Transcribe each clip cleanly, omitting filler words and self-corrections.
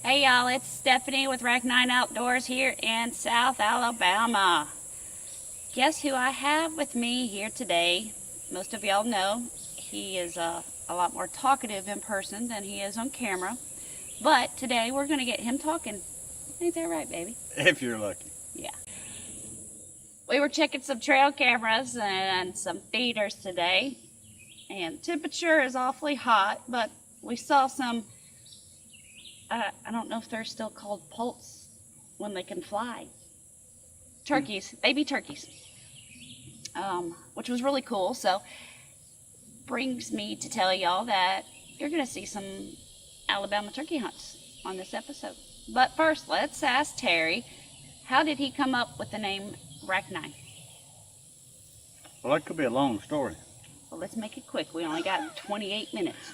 Hey y'all, it's Stephanie with RackNine Outdoors here in South Alabama. Guess who I have with me here today? Most of y'all know he is a lot more talkative in person than he is on camera. But today we're going to get him talking. Ain't that right, baby? If you're lucky. Yeah. We were checking some trail cameras and some feeders today. And the temperature is awfully hot, but we saw some, I don't know if they're still called poults when they can fly. Turkeys, baby turkeys, which was really cool. So brings me to tell y'all that you're going to see some Alabama turkey hunts on this episode. But first, let's ask Terry, how did he come up with the name RackNine? Well, that could be a long story. Well, let's make it quick. We only got 28 minutes.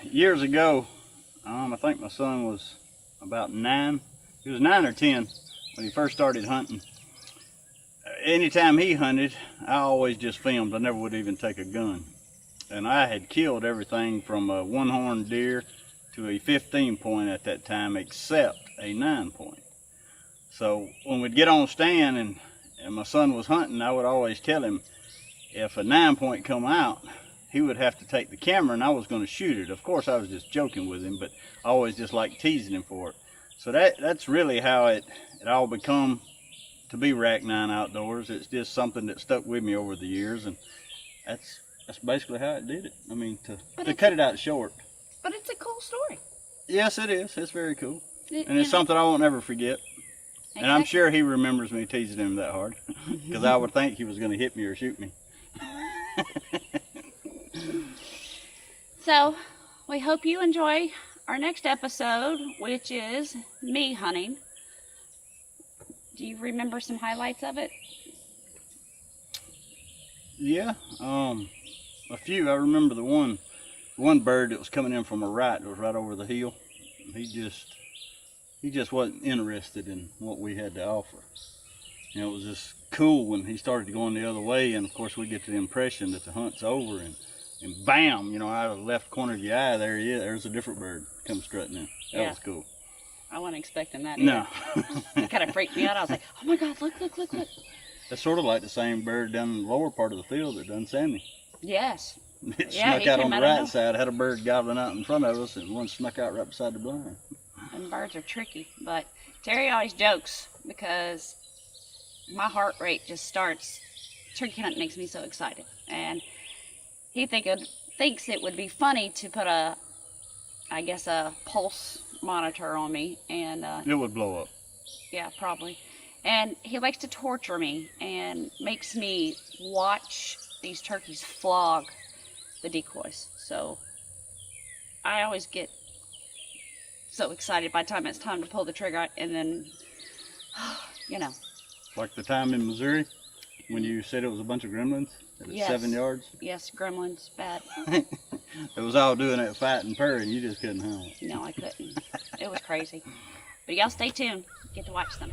Years ago, I think my son was about 9. He was 9 or 10 when he first started hunting. Anytime he hunted, I always just filmed. I never would even take a gun. And I had killed everything from a 1-horned deer to a 15 point at that time, except a 9 point. So when we'd get on stand and my son was hunting, I would always tell him if a 9 point come out, he would have to take the camera and I was going to shoot it. Of course, I was just joking with him, but I always just liked teasing him for it. So that's really how it all become to be RackNine Outdoors. It's just something that stuck with me over the years, and that's basically how it did it. I mean, to cut it out short. But it's a cool story. Yes, it is. It's very cool. And know. it's something I won't ever forget. Exactly. And I'm sure he remembers me teasing him that hard, because I would think he was going to hit me or shoot me. So, we hope you enjoy our next episode, which is me hunting. Do you remember some highlights of it? Yeah, a few. I remember the one bird that was coming in from a right that was right over the hill. He just wasn't interested in what we had to offer. You know, it was just cool when he started going the other way, and of course we get the impression that the hunt's over, and bam, you know, out of the left corner of your eye, there he is. There's a different bird come strutting in. That was cool. I wasn't expecting that. No. It kind of freaked me out. I was like, oh my God, look. That's sort of like the same bird down in the lower part of the field that done Sandy. Yes. It Yeah, snuck he out came on the out of right nowhere. side, had a bird gobbling out in front of us, and one snuck out right beside the blind. And birds are tricky. But Terry always jokes because my heart rate just starts. Turkey hunt makes me so excited. And he thinks it would be funny to put a pulse monitor on me, and It would blow up. yeah, probably. And he likes to torture me and makes me watch these turkeys flog the decoys. So I always get so excited by the time it's time to pull the trigger, and then you know. Like the time in Missouri when you said it was a bunch of gremlins at Yes. 7 yards. Yes, gremlins, bad. It was all doing that fight and purring, you just couldn't hunt. No, I couldn't. It was crazy. But y'all stay tuned. Get to watch them.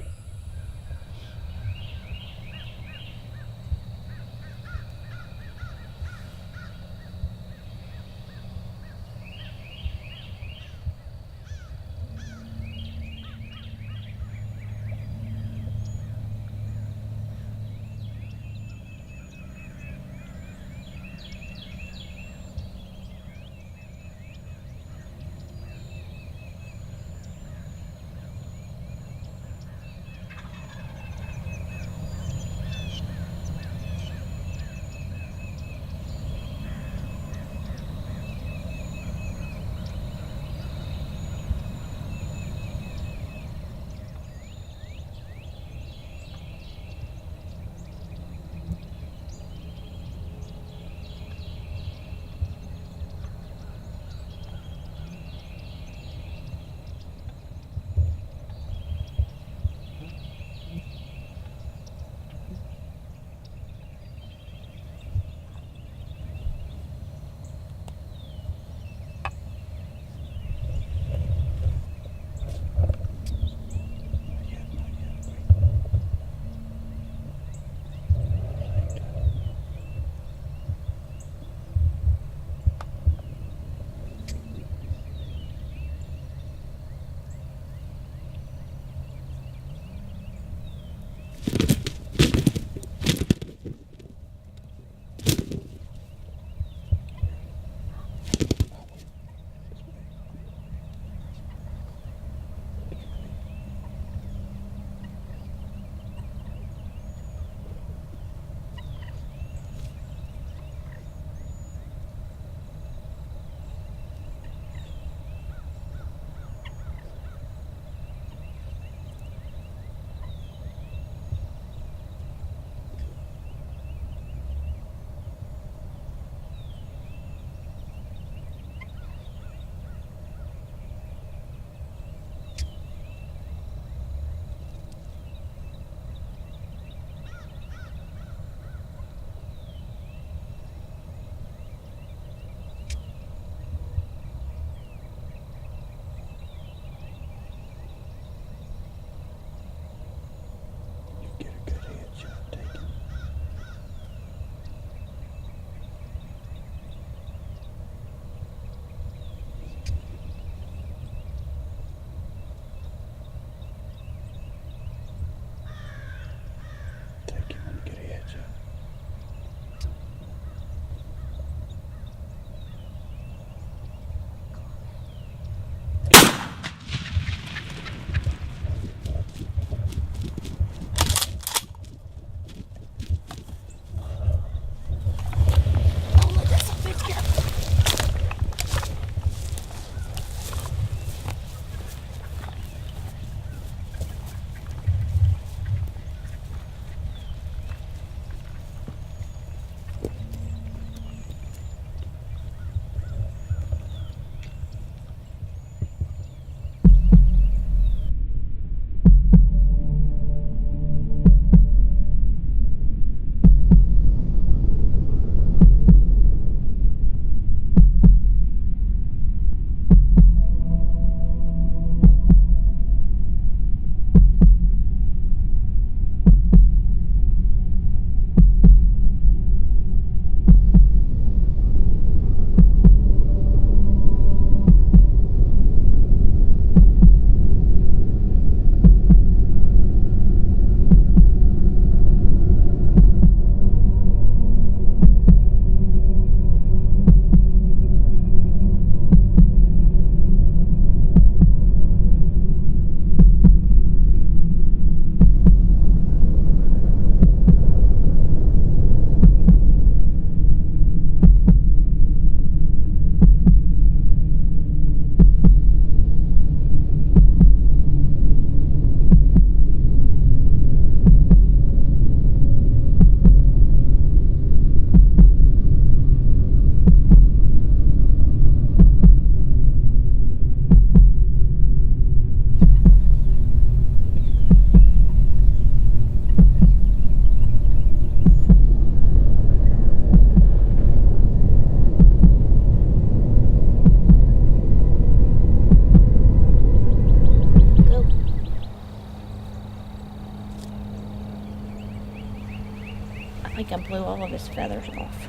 think I blew all of his feathers off.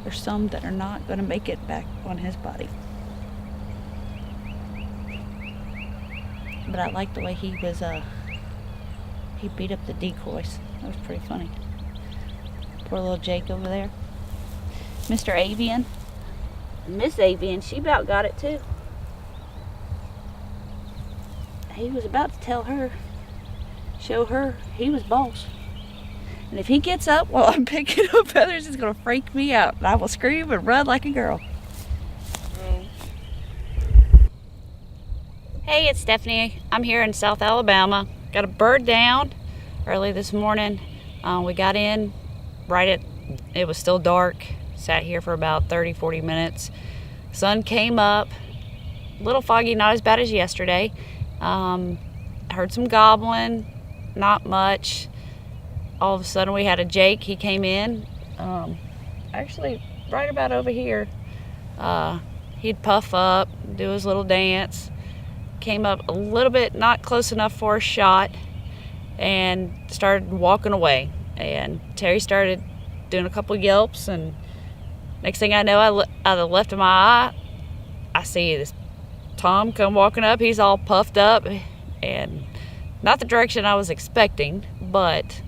There's some that are not going to make it back on his body. But I like the way he was, he beat up the decoys. That was pretty funny. Poor little Jake over there. Mr. Avian. Miss Avian, she about got it too. He was about to tell her, show her he was boss. And if he gets up while I'm picking up feathers, it's going to freak me out. And I will scream and run like a girl. Hey, it's Stephanie. I'm here in South Alabama. Got a bird down early this morning. We got in it was still dark. Sat here for about 30-40 minutes. Sun came up. A little foggy, not as bad as yesterday. Heard some gobbling, not much. All of a sudden we had a Jake. He came in. Actually, right about over here. He'd puff up, do his little dance. Came up a little bit, not close enough for a shot, and started walking away. And Terry started doing a couple yelps, and next thing I know, out of the left of my eye, I see this Tom come walking up. He's all puffed up, and not the direction I was expecting, but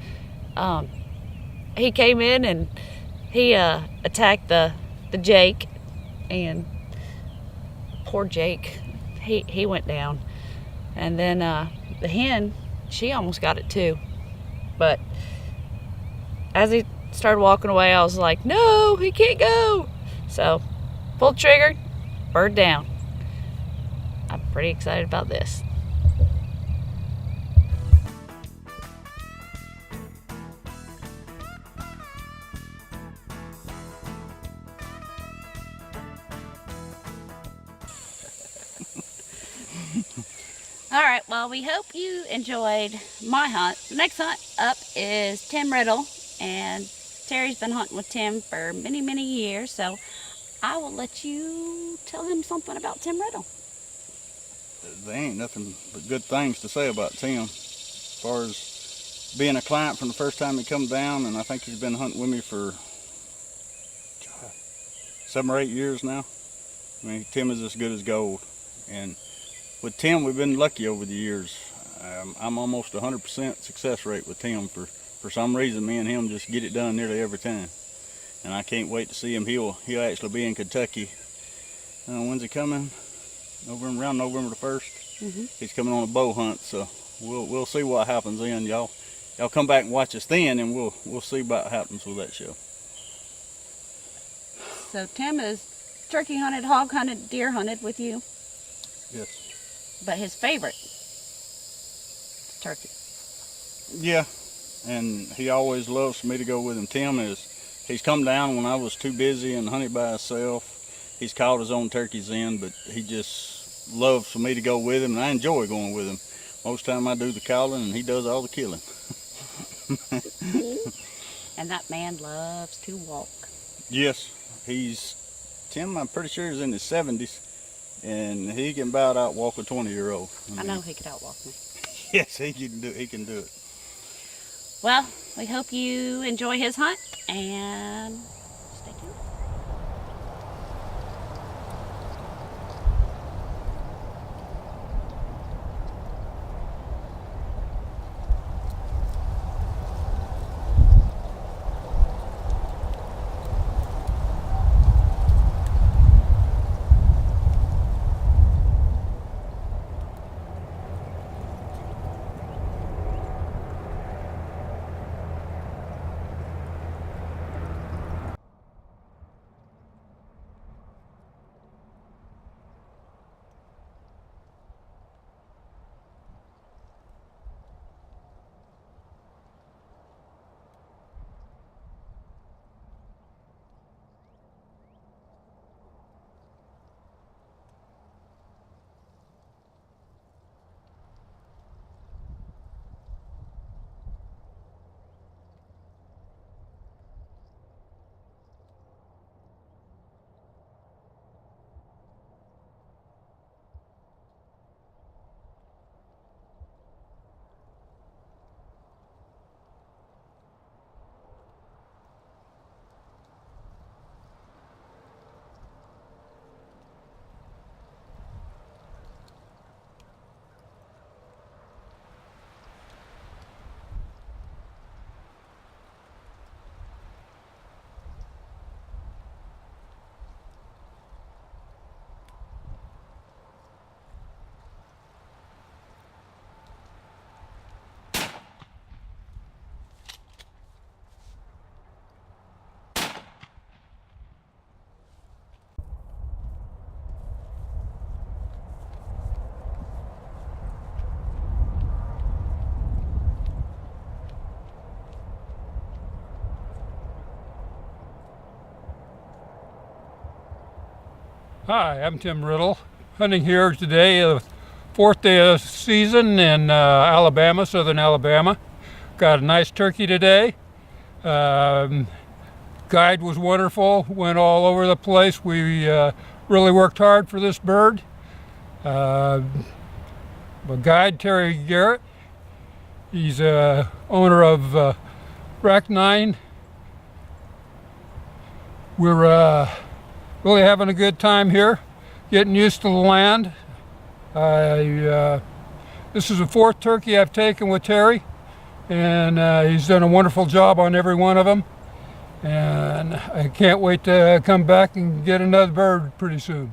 he came in and he attacked the Jake, and poor Jake, he went down. And then the hen, she almost got it too. But as he started walking away, I was like, no, he can't go. So pulled trigger, bird down. I'm pretty excited about this. Alright, well, we hope you enjoyed my hunt. The next hunt up is Tim Riddle, and Terry's been hunting with Tim for many, many years, so I will let you tell him something about Tim Riddle. There ain't nothing but good things to say about Tim. As far as being a client from the first time he come down, and I think he's been hunting with me for 7 or 8 years now. I mean, Tim is as good as gold. And with Tim, we've been lucky over the years. I'm almost 100% success rate with Tim. For some reason, me and him just get it done nearly every time. And I can't wait to see him. He'll actually be in Kentucky. When's he coming? Around November the 1st. He's coming on a bow hunt, so we'll see what happens then. Y'all come back and watch us then, and we'll see about what happens with that show. So Tim is turkey hunted, hog hunted, deer hunted with you. Yes. But his favorite is turkey. Yeah, and he always loves for me to go with him. He's come down when I was too busy and hunted by himself. He's caught his own turkeys in, but he just loves for me to go with him, and I enjoy going with him. Most time I do the calling, and he does all the killing. And that man loves to walk. Yes, Tim, I'm pretty sure he's in his 70s, and he can about outwalk a 20-year-old. I know he could outwalk me. Yes, he can do it. Well, we hope you enjoy his hunt, and stay tuned. Hi, I'm Tim Riddle, hunting here today, the fourth day of season in Alabama, southern Alabama. Got a nice turkey today. Guide was wonderful, went all over the place. We really worked hard for this bird. My guide, Terry Garrett, he's owner of RackNine. We're really having a good time here, getting used to the land. This is the fourth turkey I've taken with Terry, and he's done a wonderful job on every one of them. And I can't wait to come back and get another bird pretty soon.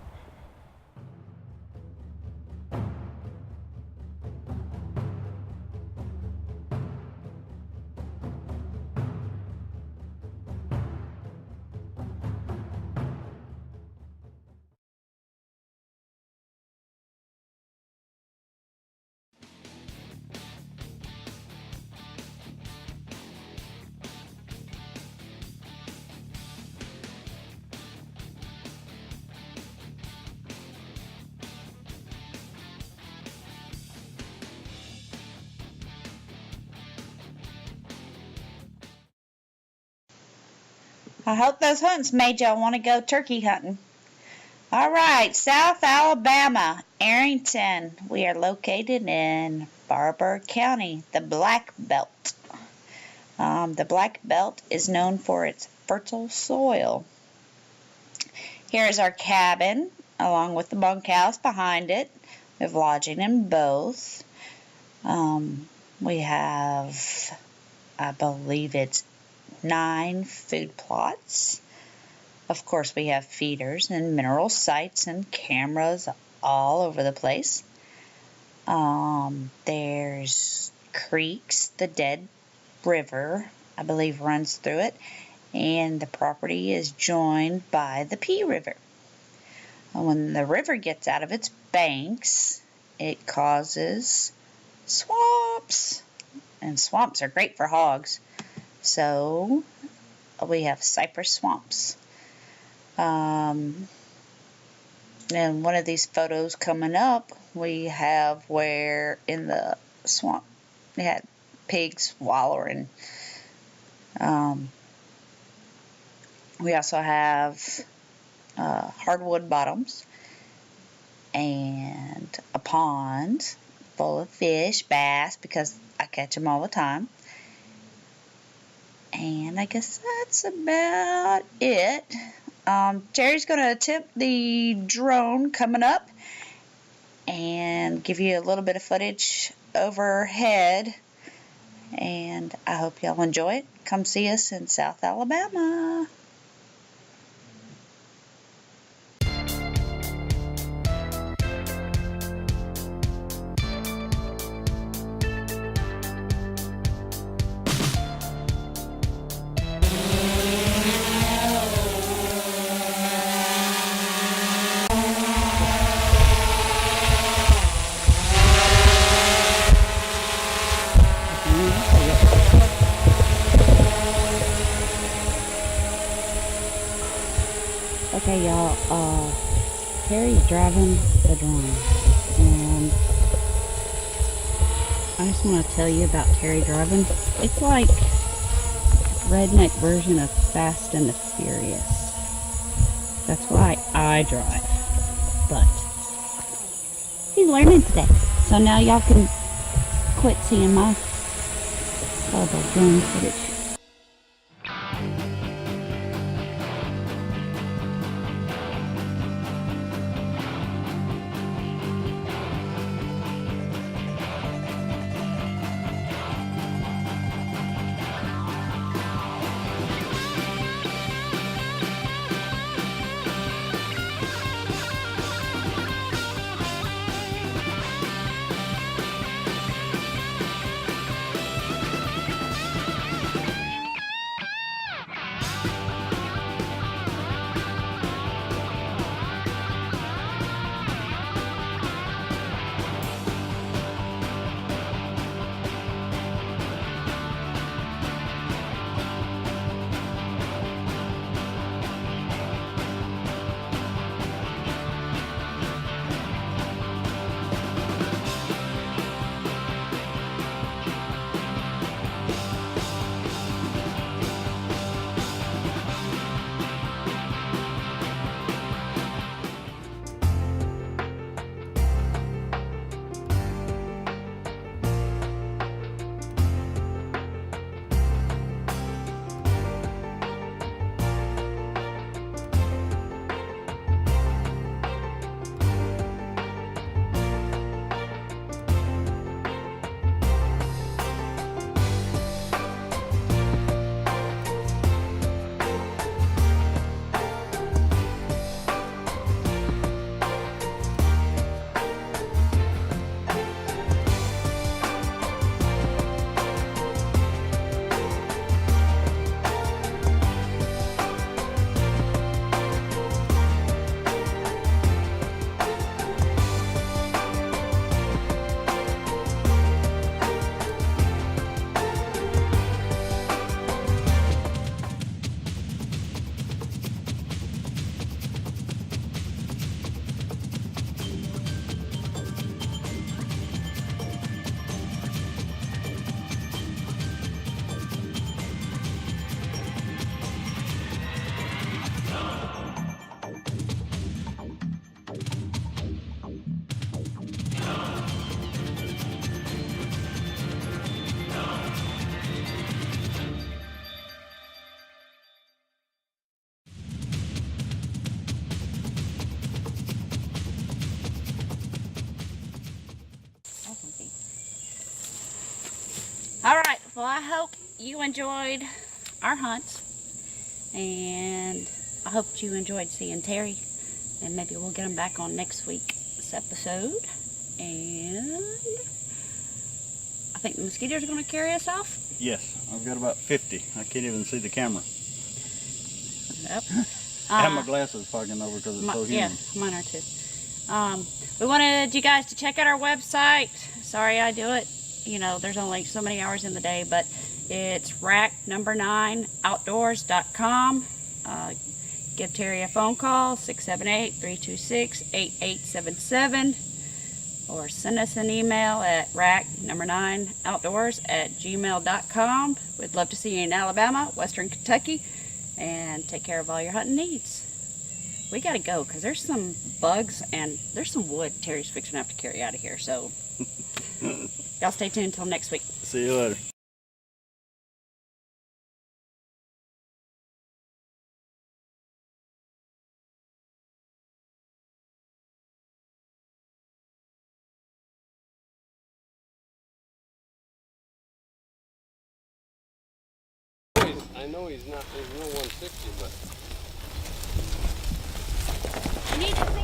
I hope those hunts made y'all want to go turkey hunting. All right, South Alabama, Arrington. We are located in Barbour County, the Black Belt. The Black Belt is known for its fertile soil. Here is our cabin, along with the bunkhouse behind it. We have lodging in both. We have, I believe it's 9 food plots. Of course, we have feeders and mineral sites and cameras all over the place. There's creeks. The Dead River, I believe, runs through it, and the property is joined by the Pea River. When the river gets out of its banks, it causes swamps, and swamps are great for hogs. So we have cypress swamps. And one of these photos coming up, we have where in the swamp they had pigs wallowing. We also have hardwood bottoms and a pond full of fish, bass, because I catch them all the time. And I guess that's about it. Terry's going to attempt the drone coming up and give you a little bit of footage overhead. And I hope y'all enjoy it. Come see us in South Alabama. Okay, y'all, Terry's driving the drone, and I just want to tell you about Terry driving. It's like a redneck version of Fast and the Furious. That's why I drive, but he's learning today. So now y'all can quit seeing my horrible drone footage. Well, I hope you enjoyed our hunts, and I hope you enjoyed seeing Terry, and maybe we'll get him back on next week's episode. And I think the mosquitoes are going to carry us off. Yes, I've got about 50. I can't even see the camera. Yep. I have my glasses fogging over because it's so humid. Yeah, mine are too. We wanted you guys to check out our website. Sorry I do it. You know, there's only so many hours in the day, but it's RackNine.outdoors.com. Give Terry a phone call, 678-326-8877, or send us an email at rack9outdoors@gmail.com. We'd love to see you in Alabama, Western Kentucky, and take care of all your hunting needs. We gotta go because there's some bugs and there's some wood Terry's fixing to have to carry out of here. So y'all stay tuned until next week. See you later. I know he's not, there's no 160, but You need to see